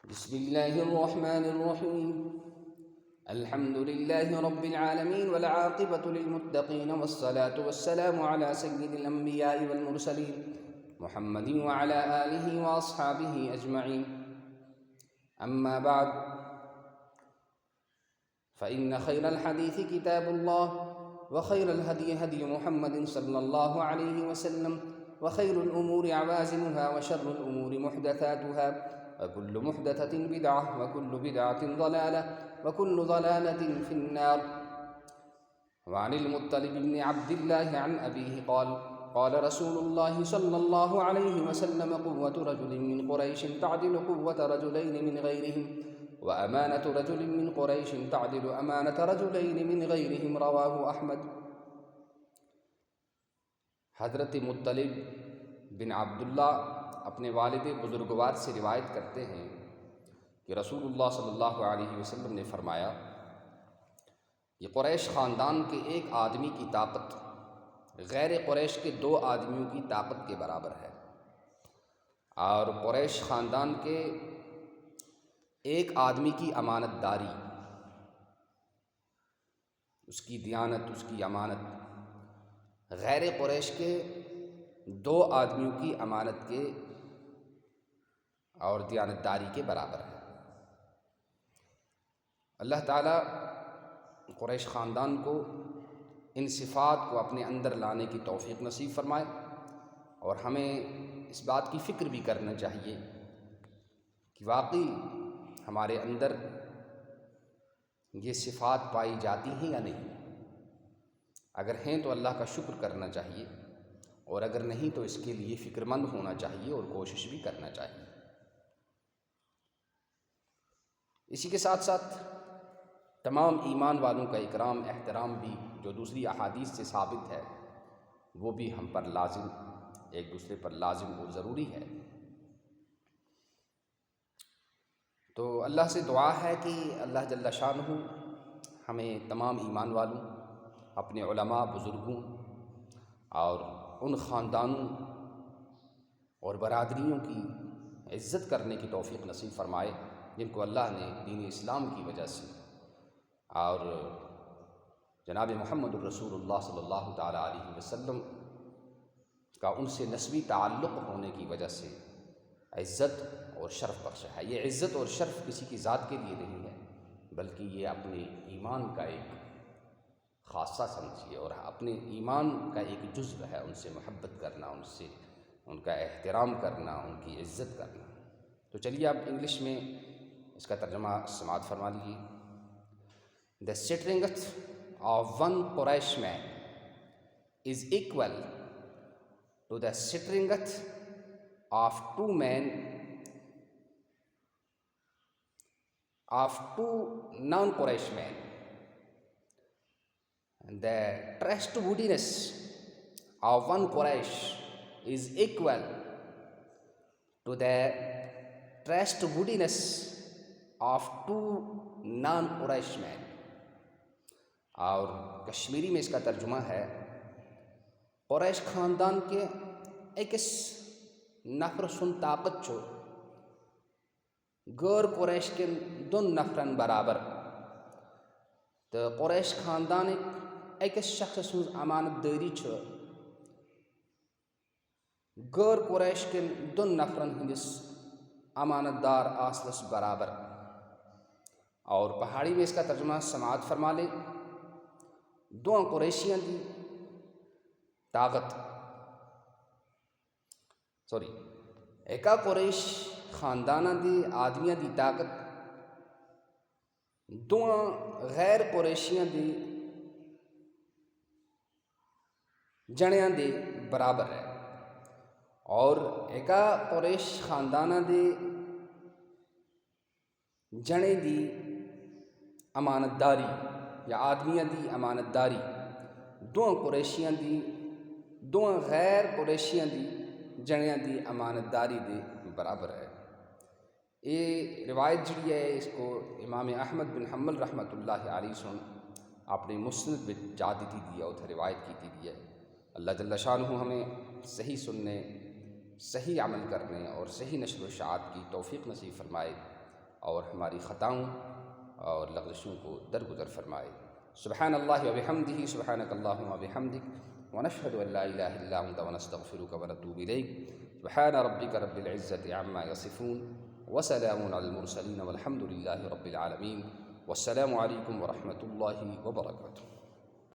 بسم الله الرحمن الرحيم. الحمد لله رب العالمين والعاقبة للمتقين والصلاة والسلام على سيد الأنبياء والمرسلين محمد وعلى آله وأصحابه أجمعين. أما بعد، فإن خير الحديث كتاب الله، وخير الهدي هدي محمد صلى الله عليه وسلم، وخير الأمور عوازمها، وشر الأمور محدثاتها، وكل محدثة بدعة، وكل بدعة ضلالة، وكل ضلالة في النار. وعن المطلب بن عبد الله عن أبيه قال: قال رسول الله صلى الله عليه وسلم: قوة رجل من قريش تعدل قوة رجلين من غيرهم، وأمانة رجل من قريش تعدل أمانة رجلين من غيرهم. رواه أحمد۔ حضرت مطلب بن عبداللہ اپنے والد بزرگوار سے روایت کرتے ہیں کہ رسول اللہ صلی اللہ علیہ وسلم نے فرمایا، یہ قریش خاندان کے ایک آدمی کی طاقت غیر قریش کے دو آدمیوں کی طاقت کے برابر ہے، اور قریش خاندان کے ایک آدمی کی امانت داری، اس کی دیانت، اس کی امانت غیر قریش کے دو آدمیوں کی امانت کے اور دیانت داری کے برابر ہے۔ اللہ تعالیٰ قریش خاندان کو ان صفات کو اپنے اندر لانے کی توفیق نصیب فرمائے، اور ہمیں اس بات کی فکر بھی کرنا چاہیے کہ واقعی ہمارے اندر یہ صفات پائی جاتی ہیں یا نہیں۔ اگر ہیں تو اللہ کا شکر کرنا چاہیے، اور اگر نہیں تو اس کے لیے فکر مند ہونا چاہیے اور کوشش بھی کرنا چاہیے۔ اسی کے ساتھ ساتھ تمام ایمان والوں کا اکرام احترام بھی، جو دوسری احادیث سے ثابت ہے، وہ بھی ہم پر لازم، ایک دوسرے پر لازم اور ضروری ہے۔ تو اللہ سے دعا ہے کہ اللہ جل شانہ ہمیں تمام ایمان والوں، اپنے علماء بزرگوں اور ان خاندانوں اور برادریوں کی عزت کرنے کی توفیق نصیب فرمائے جن کو اللہ نے دین اسلام کی وجہ سے اور جناب محمد الرسول اللہ صلی اللہ تعالیٰ علیہ وسلم کا ان سے نسبی تعلق ہونے کی وجہ سے عزت اور شرف بخشا ہے۔ یہ عزت اور شرف کسی کی ذات کے لیے نہیں ہے، بلکہ یہ اپنے ایمان کا ایک خاصہ سمجھیے، اور اپنے ایمان کا ایک جزو ہے ان سے محبت کرنا، ان کا احترام کرنا، ان کی عزت کرنا۔ تو چلیے اب انگلش میں اس کا ترجمہ سماعت فرما لیجیے۔ The strength of one Quraysh man is equal to the strength of two non-Quraysh men. The trustworthiness of one Quraysh is equal to the trustworthiness of two non-Quraysh men. اور کشمیری میں اس کا ترجمہ ہے: قریش خاندان کے ایکس نفر سن طاقت چو غیر قریش کے دون نفرن برابر، تو قریش خاندان ایکس شخص سن امانت داری چھ غیر قریش کے دون نفرن ہندس امانت دار آسنس برابر۔ اور پہاڑی میں اس کا ترجمہ سماعت فرما لے: دو قریشیاں دی طاقت ایکا قریش خاندانہ دی آدمیاں دی طاقت دو غیر قریشیاں دی جنیاں دے برابر ہے، اور ایکا قریش خاندانہ دے جنے دی امانت داری یا آدمیاں دی امانت داری دو قریشیاں دی، دو غیر قریشیاں دی جنیاں دی امانت داری دے برابر ہے۔ یہ روایت جڑی ہے، اس کو امام احمد بن حنبل رحمۃ اللہ علیہ سن اپنے مسند میں جا دیتی دیا اتھا روایت کی دی ہے۔ اللہ جل شانہ ہمیں صحیح سننے، صحیح عمل کرنے اور صحیح نشر و اشاعت کی توفیق نصیب فرمائے۔ اور ہماری خطاؤں اور لغزشوں کو درگزر فرمائے۔ سبحان اللہ و بحمدہ، سبحانک اللہم و بحمدک، ونشہد ان لا الہ الا انت ونستغفرک ونتوب الیک۔ سبحان ربک رب العزۃ عما یصفون، وسلام علی المرسلین والحمد للہ رب العالمین، والسلام علیکم ورحمۃ اللہ وبرکاتہ۔